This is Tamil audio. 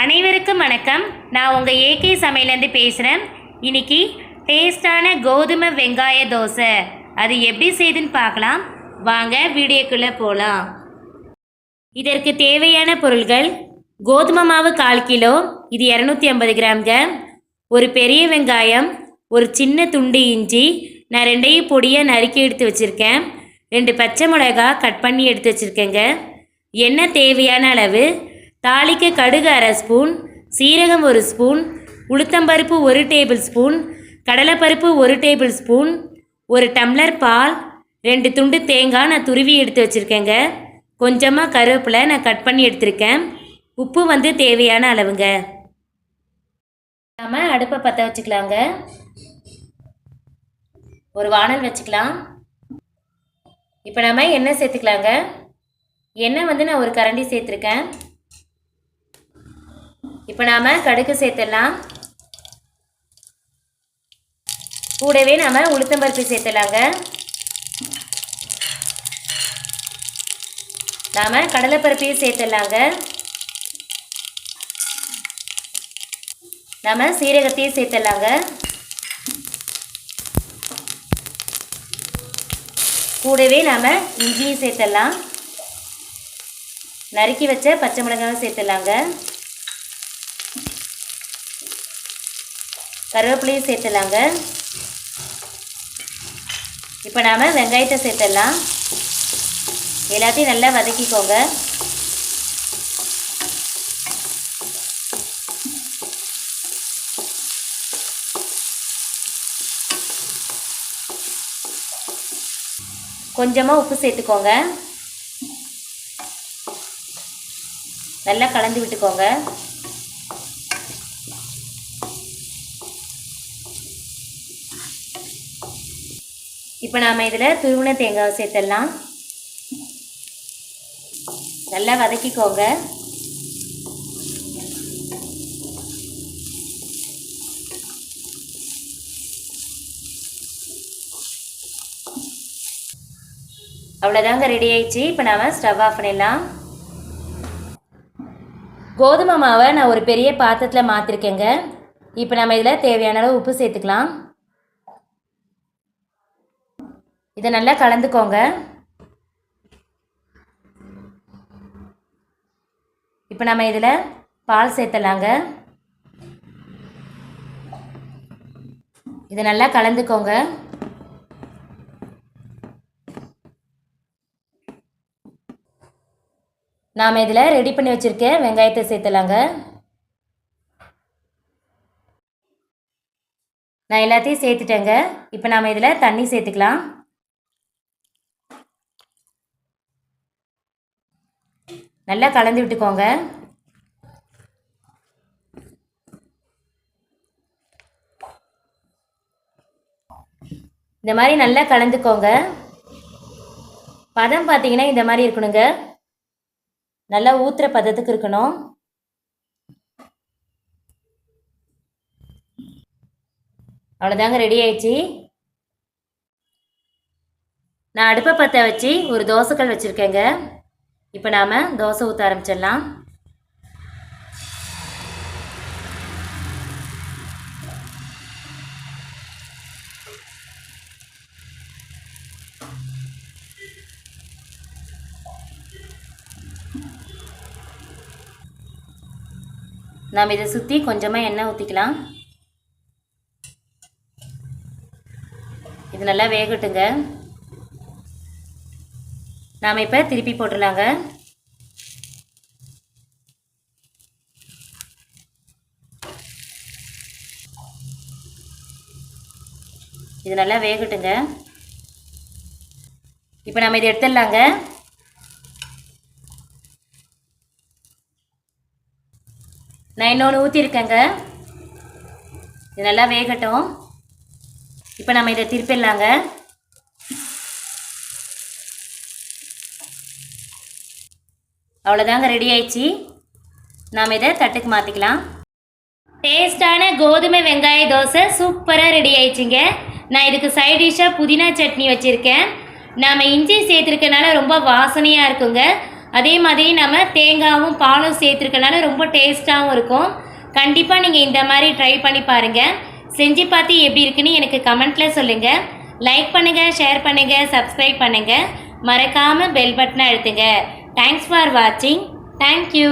அனைவருக்கும் வணக்கம். நான் உங்கள் ஏகே சமையலேருந்து பேசுகிறேன். இன்னைக்கு டேஸ்டான கோதுமை வெங்காய தோசை அது எப்படி செய்யுதுன்னு பார்க்கலாம். வாங்க வீடியோக்குள்ளே போகலாம். இதற்கு தேவையான பொருள்கள்: கோதுமை மாவு 1/4 கிலோ, இது 250 கிராம்ங்க. ஒரு பெரிய வெங்காயம், ஒரு சின்ன துண்டு இஞ்சி, நான் 2ஐயும் பொடியாக நறுக்கி எடுத்து வச்சுருக்கேன். 2 பச்சை மிளகா கட் பண்ணி எடுத்து வச்சுருக்கேங்க. எண்ணெய் தேவையான அளவு. தாளிக்க கடுகு 1/2 ஸ்பூன், சீரகம் 1 ஸ்பூன், உளுத்தம்பருப்பு 1 டேபிள் ஸ்பூன், கடலைப்பருப்பு 1 டேபிள் ஸ்பூன், 1 டம்ளர் பால், 2 துண்டு தேங்காய் நான் துருவி எடுத்து வச்சுருக்கேங்க. கொஞ்சமாக கருவேப்பிலை நான் கட் பண்ணி எடுத்திருக்கேன். உப்பு தேவையான அளவுங்க. நம்ம அடுப்பை பற்ற வச்சுக்கலாங்க. ஒரு வானல் வச்சுக்கலாம். இப்போ நம்ம எண்ணெய் சேர்த்துக்கலாங்க. எண்ணெய் நான் ஒரு கரண்டி சேர்த்துருக்கேன். இப்போ நாம் கடுகு சேர்த்துடலாம். கூடவே நாம் உளுத்தம்பருப்பு சேர்த்துடலாங்க. நாம் கடலைப்பருப்பையும் சேர்த்துடலாங்க. நாம் சீரகத்தையும் சேர்த்துடலாங்க. கூடவே நாம் இஞ்சியும் சேர்த்துடலாம். நறுக்கி வச்ச பச்சை மிளகாயும் சேர்த்துடலாங்க. கருவேப்பிலையும் சேர்த்துடலாங்க. இப்போ நாம் வெங்காயத்தை சேர்த்துடலாம். எல்லாத்தையும் நல்லா வதக்கிக்கோங்க. கொஞ்சமாக உப்பு சேர்த்துக்கோங்க. நல்லா கலந்து விட்டுக்கோங்க. இப்போ நாம் இதில் துருவின தேங்காய் சேர்த்துடலாம். நல்லா வதக்கிக்கோங்க. அவ்வளோதாங்க, ரெடி ஆயிடுச்சு. இப்போ நாம் ஸ்டவ் ஆஃப் பண்ணிடலாம். கோதுமை மாவை நான் ஒரு பெரிய பாத்திரத்தில் மாற்றிருக்கேங்க. இப்போ நம்ம இதில் தேவையான அளவு உப்பு சேர்த்துக்கலாம். இதை நல்லா கலந்துக்கோங்க. இப்போ நம்ம இதில் பால் சேர்த்துடலாங்க. இதை நல்லா கலந்துக்கோங்க. நாம் இதில் ரெடி பண்ணி வச்சுருக்க வெங்காயத்தை சேர்த்துலாங்க. நான் எல்லாத்தையும் சேர்த்துட்டேங்க. இப்போ நாம் இதில் தண்ணி சேர்த்துக்கலாம். நல்லா கலந்து விட்டுக்கோங்க. இந்த மாதிரி நல்லா கலந்துக்கோங்க. பதம் பார்த்தீங்கன்னா இந்த மாதிரி இருக்கணுங்க. நல்லா ஊற்றுற பதத்துக்கு இருக்கணும். அவ்வளோதாங்க, ரெடி ஆயிடுச்சு. நான் அடுப்பை பற்ற வச்சு ஒரு தோசைக்கல் வச்சுருக்கேங்க. இப்போ நாம் தோசை ஊற்ற ஆரம்பிச்சிடலாம். நாம் இதை சுற்றி கொஞ்சமாக எண்ணெய் ஊற்றிக்கலாம். இது நல்லா வேகட்டுங்க. நாம் இப்போ திருப்பி போட்டுடலாங்க. இது நல்லா வேகட்டுங்க. இப்போ நம்ம இதை எடுத்துடலாங்க. நான் இன்னொன்று ஊற்றிருக்கேங்க. இது நல்லா வேகட்டும். இப்போ நம்ம இதை திருப்பிடலாங்க. அவ்வளோதாங்க, ரெடி ஆயிடுச்சு. நாம் இதை தட்டுக்கு மாற்றிக்கலாம். டேஸ்டான கோதுமை வெங்காய தோசை சூப்பராக ரெடி ஆயிடுச்சுங்க. நான் இதுக்கு சைட் டிஷ்ஷாக புதினா சட்னி வச்சுருக்கேன். நாம் இஞ்சி சேர்த்துருக்கனால ரொம்ப வாசனையாக இருக்குங்க. அதே மாதிரி நம்ம தேங்காயும் பாலும் சேர்த்துருக்கனால ரொம்ப டேஸ்ட்டாகவும் இருக்கும். கண்டிப்பாக நீங்கள் இந்த மாதிரி ட்ரை பண்ணி பாருங்கள். செஞ்சு பார்த்து எப்படி இருக்குன்னு எனக்கு கமெண்ட்டில் சொல்லுங்கள். லைக் பண்ணுங்கள், ஷேர் பண்ணுங்கள், சப்ஸ்கிரைப் பண்ணுங்கள். மறக்காமல் பெல் பட்டனை அழுத்துங்க. தேங்க்ஸ் ஃபார் வாட்சிங். தேங்க்யூ.